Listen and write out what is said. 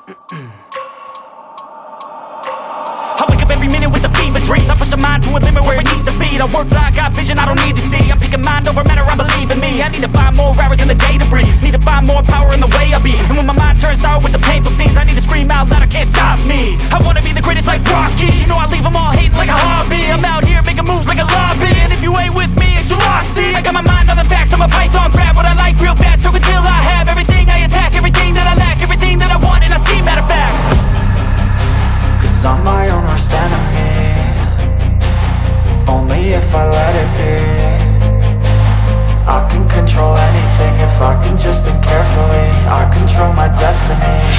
I wake up every minute with the fever dreams. I push my mind to a limit where it needs to be. I work blind, got vision I don't need to see. I'm picking mind over matter, I believe in me. I need to find more hours in the day to breathe. Need to find more power in the way I be. And when my mind turns sour with the painful scenes, I need to scream out loud, I can't stop me. I wanna be the greatest like Rocky. You know I leave them all hating like a hobby. I'm out here making moves like a lobby. And if you ain't with me, it's your loss, see. I got my mind on the facts, I'm a python, grab what I like real fast. Stroke until I have everything I attack, everything that I lack, everything that I want and I see, matter of fact. Cause I'm my own worst enemy. Only if I let it be. I can control anything if I can just think carefully. I control my destiny.